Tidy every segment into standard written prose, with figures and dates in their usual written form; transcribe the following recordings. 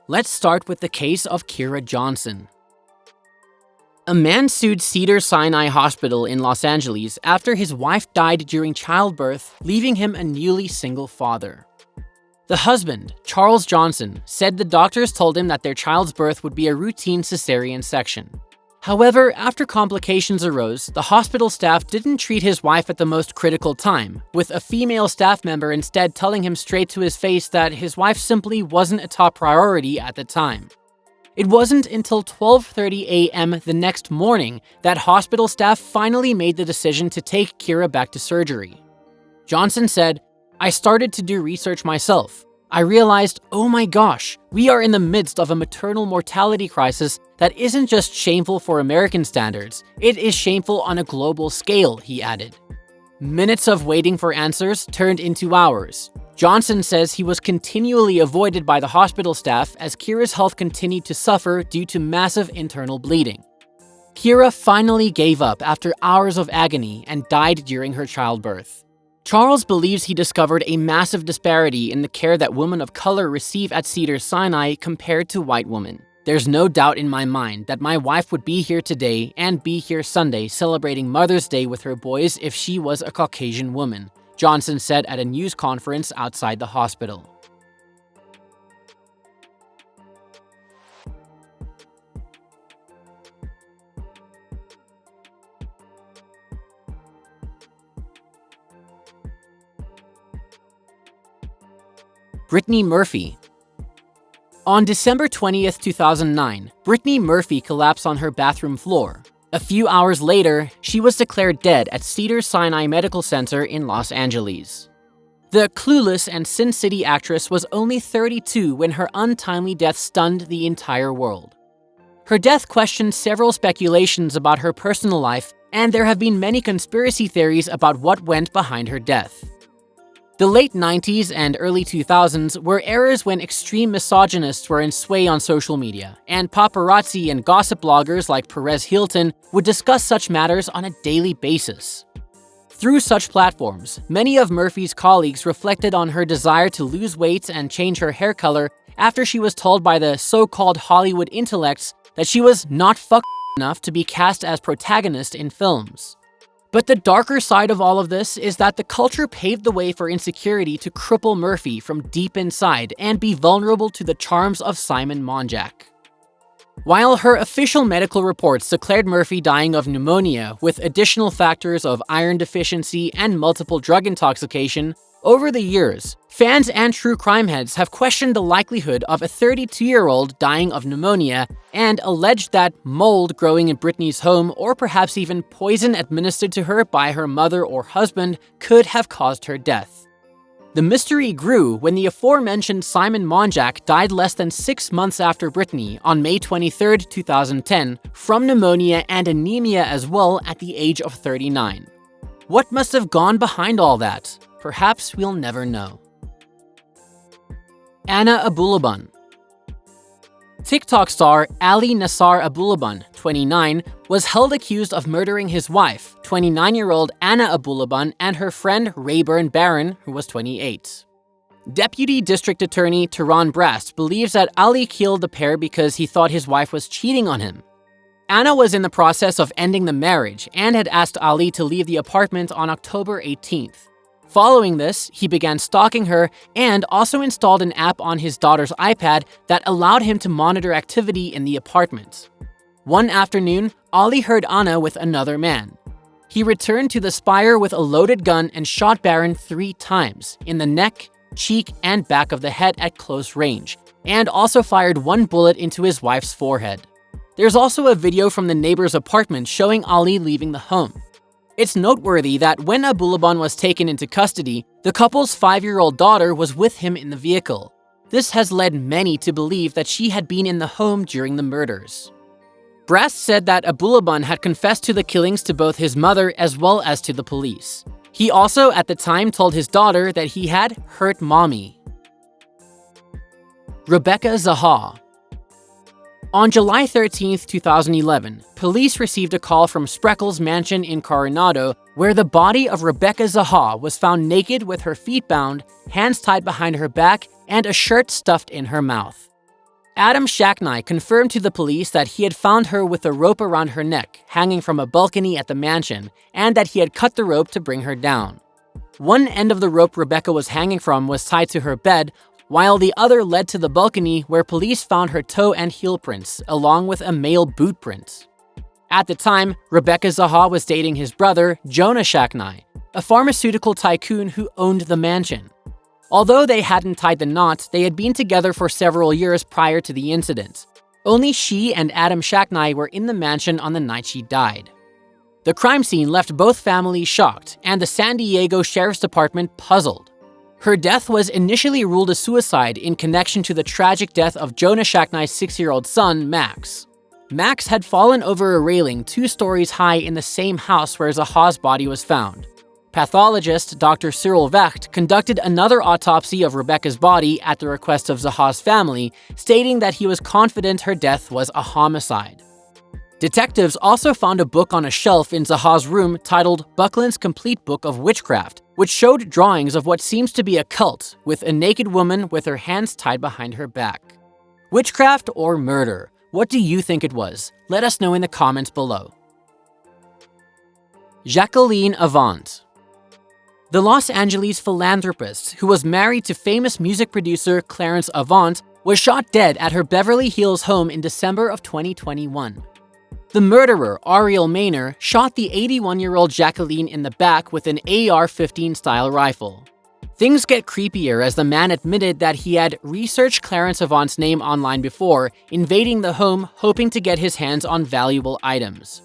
Let's start with the case of Kira Johnson. A man sued Cedars-Sinai Hospital in Los Angeles after his wife died during childbirth, leaving him a newly single father. The husband, Charles Johnson, said the doctors told him that their child's birth would be a routine cesarean section. However, after complications arose, the hospital staff didn't treat his wife at the most critical time, with a female staff member instead telling him straight to his face that his wife simply wasn't a top priority at the time. It wasn't until 12:30 a.m. the next morning that hospital staff finally made the decision to take Kira back to surgery. Johnson said, "I started to do research myself. I realized, oh my gosh, we are in the midst of a maternal mortality crisis that isn't just shameful for American standards, it is shameful on a global scale," he added. Minutes of waiting for answers turned into hours. Johnson says he was continually avoided by the hospital staff as Kira's health continued to suffer due to massive internal bleeding. Kira finally gave up after hours of agony and died during her childbirth. Charles believes he discovered a massive disparity in the care that women of color receive at Cedars-Sinai compared to white women. "There's no doubt in my mind that my wife would be here today and be here Sunday celebrating Mother's Day with her boys if she was a Caucasian woman," Johnson said at a news conference outside the hospital. Brittany Murphy. On December 20th, 2009, Brittany Murphy collapsed on her bathroom floor. A few hours later, she was declared dead at Cedars-Sinai Medical Center in Los Angeles. The clueless and Sin City actress was only 32 when her untimely death stunned the entire world. Her death questioned several speculations about her personal life, and there have been many conspiracy theories about what went behind her death. The late 90s and early 2000s were eras when extreme misogynists were in sway on social media, and paparazzi and gossip bloggers like Perez Hilton would discuss such matters on a daily basis. Through such platforms, many of Murphy's colleagues reflected on her desire to lose weight and change her hair color after she was told by the so-called Hollywood intellects that she was not enough to be cast as protagonist in films. But the darker side of all of this is that the culture paved the way for insecurity to cripple Murphy from deep inside and be vulnerable to the charms of Simon Monjack. While her official medical reports declared Murphy dying of pneumonia with additional factors of iron deficiency and multiple drug intoxication, over the years, fans and true crime heads have questioned the likelihood of a 32-year-old dying of pneumonia and alleged that mold growing in Brittany's home or perhaps even poison administered to her by her mother or husband could have caused her death. The mystery grew when the aforementioned Simon Monjack died less than 6 months after Brittany on May 23, 2010, from pneumonia and anemia as well at the age of 39. What must have gone behind all that? Perhaps we'll never know. Anna Abulaban. TikTok star Ali Nassar Abulaban, 29, was held accused of murdering his wife, 29-year-old Anna Abulaban, and her friend Rayburn Barron, who was 28. Deputy District Attorney Tehran Brast believes that Ali killed the pair because he thought his wife was cheating on him. Anna was in the process of ending the marriage and had asked Ali to leave the apartment on October 18th. Following this, he began stalking her and also installed an app on his daughter's iPad that allowed him to monitor activity in the apartment. One afternoon, Ali heard Anna with another man. He returned to the spire with a loaded gun and shot Barron 3 times, in the neck, cheek, and back of the head at close range, and also fired 1 bullet into his wife's forehead. There's also a video from the neighbor's apartment showing Ali leaving the home. It's noteworthy that when Abulaban was taken into custody, the couple's 5-year-old daughter was with him in the vehicle. This has led many to believe that she had been in the home during the murders. Brast said that Abulaban had confessed to the killings to both his mother as well as to the police. He also, at the time, told his daughter that he had hurt mommy. Rebecca ZAHAU. On July 13, 2011, police received a call from Spreckles' mansion in Coronado, where the body of Rebecca ZAHAU was found naked with her feet bound, hands tied behind her back, and a shirt stuffed in her mouth. Adam Shacknai confirmed to the police that he had found her with a rope around her neck, hanging from a balcony at the mansion, and that he had cut the rope to bring her down. One end of the rope Rebecca was hanging from was tied to her bed, while the other led to the balcony where police found her toe and heel prints, along with a male boot print. At the time, Rebecca ZAHAU was dating his brother, Jonah Shacknai, a pharmaceutical tycoon who owned the mansion. Although they hadn't tied the knot, they had been together for several years prior to the incident. Only she and Adam Shacknai were in the mansion on the night she died. The crime scene left both families shocked, and the San Diego Sheriff's Department puzzled. Her death was initially ruled a suicide in connection to the tragic death of Jonah Shacknai's 6-year-old son, Max. Max had fallen over a railing 2 stories high in the same house where ZAHAU's body was found. Pathologist Dr. Cyril Vecht conducted another autopsy of Rebecca's body at the request of ZAHAU's family, stating that he was confident her death was a homicide. Detectives also found a book on a shelf in ZAHAU's room titled Buckland's Complete Book of Witchcraft, which showed drawings of what seems to be a cult, with a naked woman with her hands tied behind her back. Witchcraft or murder? What do you think it was? Let us know in the comments below. Jacqueline AVANT. The Los Angeles philanthropist, who was married to famous music producer Clarence Avant, was shot dead at her Beverly Hills home in December of 2021. The murderer, Ariel Maynor, shot the 81-year-old Jacqueline in the back with an AR-15 style rifle. Things get creepier as the man admitted that he had researched Clarence Avant's name online before, invading the home hoping to get his hands on valuable items.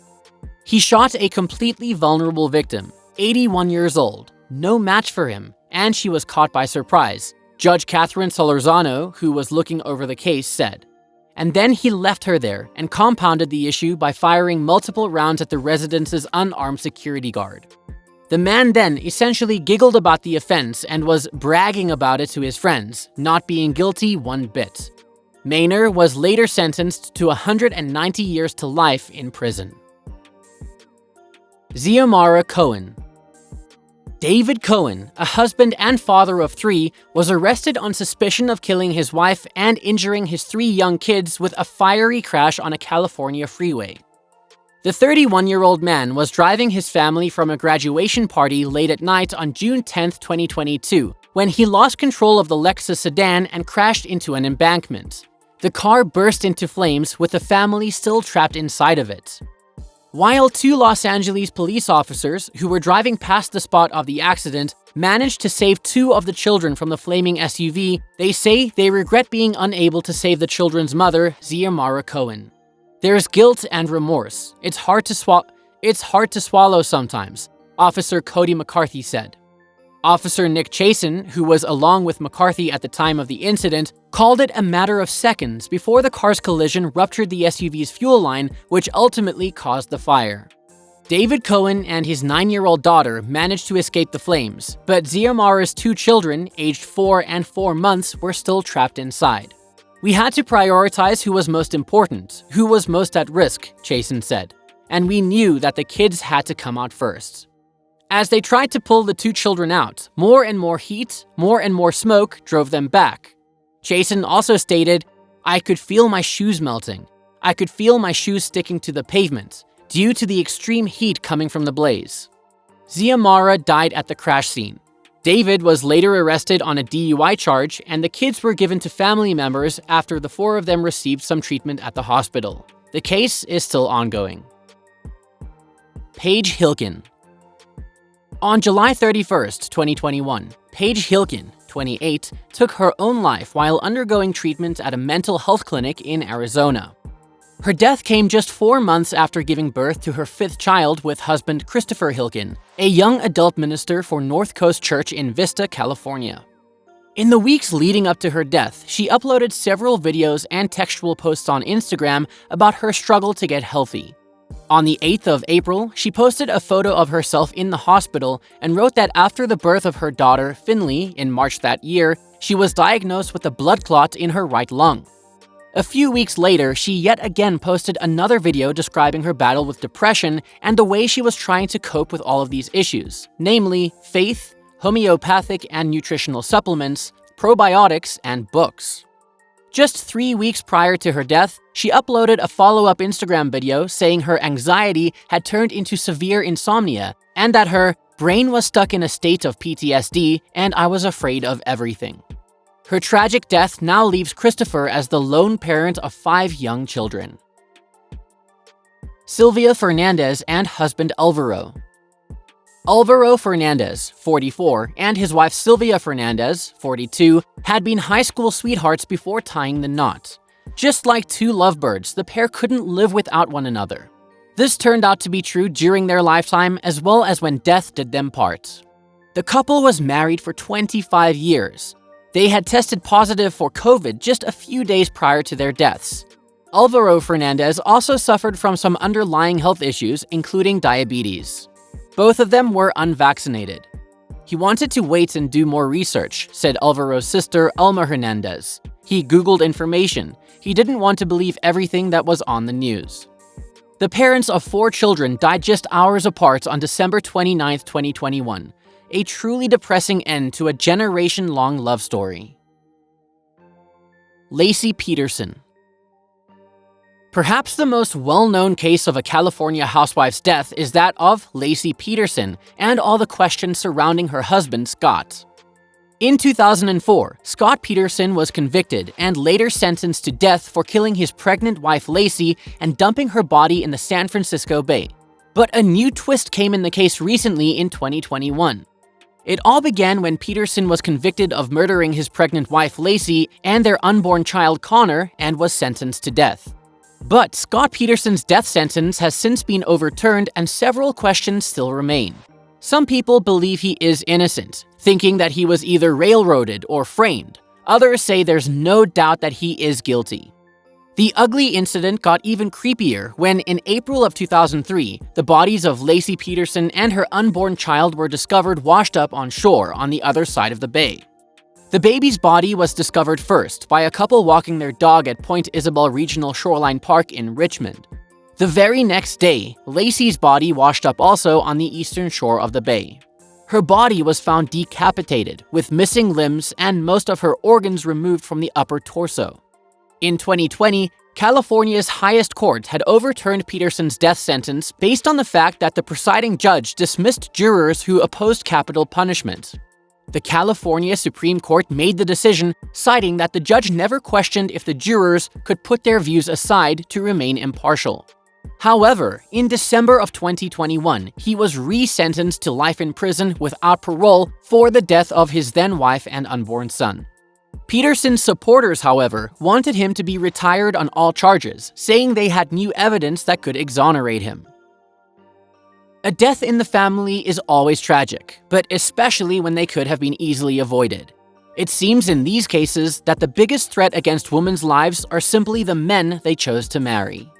He shot a completely vulnerable victim, 81 years old. No match for him, and she was caught by surprise, Judge Catherine Solorzano, who was looking over the case, said. And then he left her there and compounded the issue by firing multiple rounds at the residence's unarmed security guard. The man then essentially giggled about the offense and was bragging about it to his friends, not being guilty one bit. Maynor was later sentenced to 190 years to life in prison. Xiomara Cohen. David Cohen, a husband and father of 3, was arrested on suspicion of killing his wife and injuring his 3 young kids with a fiery crash on a California freeway. The 31-year-old man was driving his family from a graduation party late at night on June 10, 2022, when he lost control of the Lexus sedan and crashed into an embankment. The car burst into flames with the family still trapped inside of it. While 2 Los Angeles police officers, who were driving past the spot of the accident, managed to save 2 of the children from the flaming SUV, they say they regret being unable to save the children's mother, Xiomara Cohen. There's guilt and remorse. It's hard to swallow sometimes, Officer Cody McCarthy said. Officer Nick Chasen, who was along with McCarthy at the time of the incident, called it a matter of seconds before the car's collision ruptured the SUV's fuel line, which ultimately caused the fire. David Cohen and his 9-year-old daughter managed to escape the flames, but Xiomara's 2 children, aged 4 and 4 months, were still trapped inside. We had to prioritize who was most important, who was most at risk, Chasen said, and we knew that the kids had to come out first. As they tried to pull the 2 children out, more and more heat, more and more smoke drove them back. Chasen also stated, "I could feel my shoes melting. I could feel my shoes sticking to the pavement, due to the extreme heat coming from the blaze." Xiomara died at the crash scene. David was later arrested on a DUI charge, and the kids were given to family members after the 4 of them received some treatment at the hospital. The case is still ongoing. Paige Hilkin. On July 31st, 2021, Paige Hilkin, 28, took her own life while undergoing treatment at a mental health clinic in Arizona. Her death came just 4 months after giving birth to her 5th child with husband Christopher Hilkin, a young adult minister for North Coast Church in Vista, California. In the weeks leading up to her death, she uploaded several videos and textual posts on Instagram about her struggle to get healthy. On the 8th of April, she posted a photo of herself in the hospital and wrote that after the birth of her daughter, Finley, in March that year, she was diagnosed with a blood clot in her right lung. A few weeks later, she yet again posted another video describing her battle with depression and the way she was trying to cope with all of these issues, namely faith, homeopathic and nutritional supplements, probiotics, and books. Just 3 weeks prior to her death, she uploaded a follow-up Instagram video saying her anxiety had turned into severe insomnia and that her brain was stuck in a state of PTSD and I was afraid of everything. Her tragic death now leaves Christopher as the lone parent of 5 young children. Sylvia Fernandez and husband Alvaro. Alvaro Fernandez, 44, and his wife Sylvia Fernandez, 42, had been high school sweethearts before tying the knot. Just like two lovebirds, the pair couldn't live without one another. This turned out to be true during their lifetime as well as when death did them part. The couple was married for 25 years. They had tested positive for COVID just a few days prior to their deaths. Alvaro Fernandez also suffered from some underlying health issues, including diabetes. Both of them were unvaccinated. He wanted to wait and do more research, said Alvaro's sister, Alma Hernandez. He Googled information. He didn't want to believe everything that was on the news. The parents of 4 children died just hours apart on December 29, 2021. A truly depressing end to a generation-long love story. LACI Peterson. Perhaps the most well-known case of a California housewife's death is that of LACI Peterson and all the questions surrounding her husband, Scott. In 2004, Scott Peterson was convicted and later sentenced to death for killing his pregnant wife LACI and dumping her body in the San Francisco Bay. But a new twist came in the case recently in 2021. It all began when Peterson was convicted of murdering his pregnant wife LACI and their unborn child Connor and was sentenced to death. But Scott Peterson's death sentence has since been overturned and several questions still remain. Some people believe he is innocent, thinking that he was either railroaded or framed. Others say there's no doubt that he is guilty. The ugly incident got even creepier when, in April of 2003, the bodies of LACI Peterson and her unborn child were discovered washed up on shore on the other side of the bay. The baby's body was discovered first by a couple walking their dog at Point Isabel Regional Shoreline Park in Richmond. The very next day, LACI's body washed up also on the eastern shore of the bay. Her body was found decapitated, with missing limbs and most of her organs removed from the upper torso. In 2020, California's highest court had overturned Peterson's death sentence based on the fact that the presiding judge dismissed jurors who opposed capital punishment. The California Supreme Court made the decision, citing that the judge never questioned if the jurors could put their views aside to remain impartial. However, in December of 2021, he was re-sentenced to life in prison without parole for the death of his then-wife and unborn son. Peterson's supporters, however, wanted him to be retired on all charges, saying they had new evidence that could exonerate him. A death in the family is always tragic, but especially when they could have been easily avoided. It seems in these cases that the biggest threat against women's lives are simply the men they chose to marry.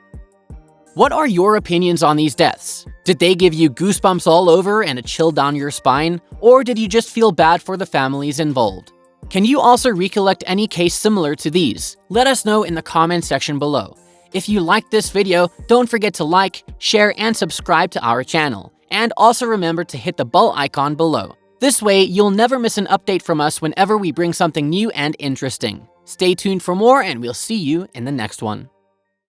What are your opinions on these deaths? Did they give you goosebumps all over and a chill down your spine, or did you just feel bad for the families involved? Can you also recollect any case similar to these? Let us know in the comment section below. If you liked this video, don't forget to like, share, and subscribe to our channel. And also remember to hit the bell icon below. This way, you'll never miss an update from us whenever we bring something new and interesting. Stay tuned for more, and we'll see you in the next one.